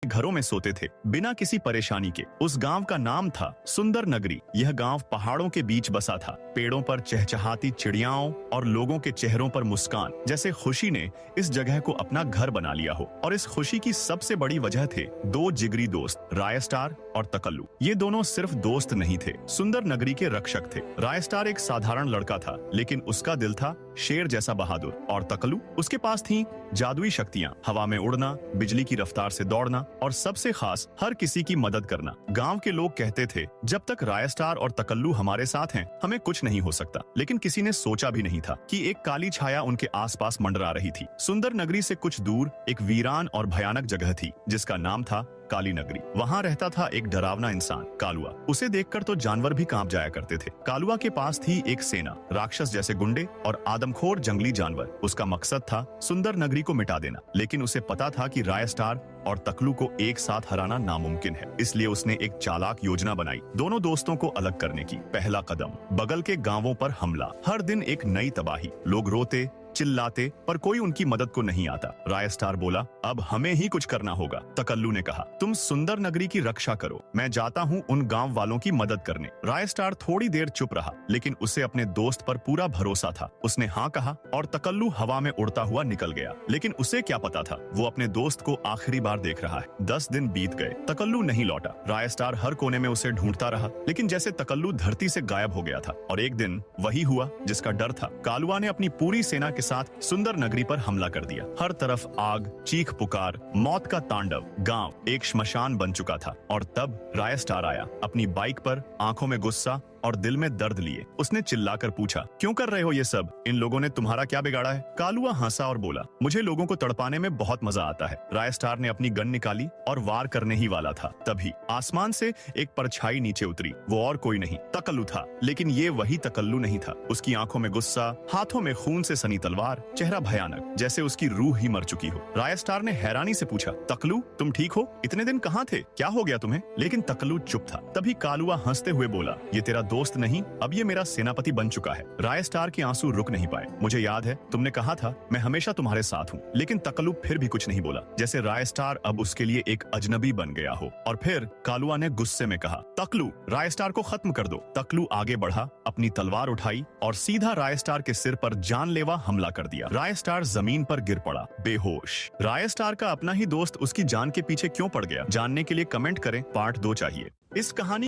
घरों में सोते थे बिना किसी परेशानी के। उस गांव का नाम था सुंदर नगरी। यह गांव पहाड़ों के बीच बसा था। पेड़ों पर चहचहाती चिड़ियाओं और लोगों के चेहरों पर मुस्कान, जैसे खुशी ने इस जगह को अपना घर बना लिया हो। और इस खुशी की सबसे बड़ी वजह थे दो जिगरी दोस्त, रायस्टार और तकल्लू। ये दोनों सिर्फ दोस्त नहीं थे, सुंदर नगरी के रक्षक थे। रायस्टार एक साधारण लड़का था, लेकिन उसका दिल था शेर जैसा बहादुर। और तकल्लू, उसके पास थी जादुई शक्तियां, हवा में उड़ना, बिजली की रफ्तार से दौड़ना और सबसे खास हर किसी की मदद करना। गांव के लोग कहते थे, जब तक रायस्टार और तकल्लू हमारे साथ हैं, हमें कुछ नहीं हो सकता। लेकिन किसी ने सोचा भी नहीं था कि एक काली छाया उनके आसपास मंडरा रही थी। सुंदर नगरी से कुछ दूर एक वीरान और भयानक जगह थी, जिसका नाम था काली नगरी। वहाँ रहता था एक डरावना इंसान, कालुआ। उसे देखकर तो जानवर भी कांप जाया करते थे। कालुआ के पास थी एक सेना, राक्षस जैसे गुंडे और आदमखोर जंगली जानवर। उसका मकसद था सुंदर नगरी को मिटा देना। लेकिन उसे पता था कि रायस्टार और तकल्लू को एक साथ हराना नामुमकिन है। इसलिए उसने एक चालाक योजना बनाई, दोनों दोस्तों को अलग करने की। पहला कदम, बगल के गांवों पर हमला। हर दिन एक नई तबाही। लोग रोते, चिल्लाते, पर कोई उनकी मदद को नहीं आता। रायस्टार बोला, अब हमें ही कुछ करना होगा। तकल्लू ने कहा, तुम सुंदर नगरी की रक्षा करो, मैं जाता हूँ उन गांव वालों की मदद करने। रायस्टार थोड़ी देर चुप रहा, लेकिन उसे अपने दोस्त पर पूरा भरोसा था। उसने हाँ कहा और तकल्लू हवा में उड़ता हुआ निकल गया। लेकिन उसे क्या पता था, वो अपने दोस्त को आखिरी बार देख रहा है। 10 दिन बीत गए, तकल्लू नहीं लौटा। रायस्टार हर कोने में उसे ढूंढता रहा, लेकिन जैसे तकल्लू धरती से गायब हो गया था। और एक दिन वही हुआ जिसका डर था। कालुआ ने अपनी पूरी सेना के साथ सुंदर नगरी पर हमला कर दिया। हर तरफ आग, चीख पुकार, मौत का तांडव। गांव एक श्मशान बन चुका था। और तब रायस्टार आया, अपनी बाइक पर, आंखों में गुस्सा और दिल में दर्द लिए। उसने चिल्लाकर पूछा, क्यों कर रहे हो ये सब? इन लोगों ने तुम्हारा क्या बिगाड़ा है? कालुआ हंसा और बोला, मुझे लोगों को तड़पाने में बहुत मजा आता है। रायस्टार ने अपनी गन निकाली और वार करने ही वाला था, तभी आसमान से एक परछाई नीचे उतरी। वो और कोई नहीं, तकल्लू था। लेकिन ये वही तकल्लू नहीं था। उसकी आंखों में गुस्सा, हाथों में खून से सनी तलवार, चेहरा भयानक, जैसे उसकी रूह ही मर चुकी हो। रायस्टार ने हैरानी से पूछा, तकल्लू तुम ठीक हो? इतने दिन कहाँ थे? क्या हो गया तुम्हें? लेकिन तकल्लू चुप था। तभी कालुआ हंसते हुए बोला, ये तेरा दोस्त नहीं, अब ये मेरा सेनापति बन चुका है। रायस्टार के आंसू रुक नहीं पाए। मुझे याद है, तुमने कहा था मैं हमेशा तुम्हारे साथ हूँ। लेकिन तकल्लू फिर भी कुछ नहीं बोला, जैसे रायस्टार अब उसके लिए एक अजनबी बन गया हो। और फिर कालुआ ने गुस्से में कहा, तकल्लू रायस्टार को खत्म कर दो। तकल्लू आगे बढ़ा, अपनी तलवार उठाई और सीधा रायस्टार के सिर पर जानलेवा हमला कर दिया। रायस्टार जमीन पर गिर पड़ा, बेहोश। रायस्टार का अपना ही दोस्त उसकी जान के पीछे क्यों पड़ गया? जानने के लिए कमेंट करें, पार्ट 2 चाहिए। इस कहानी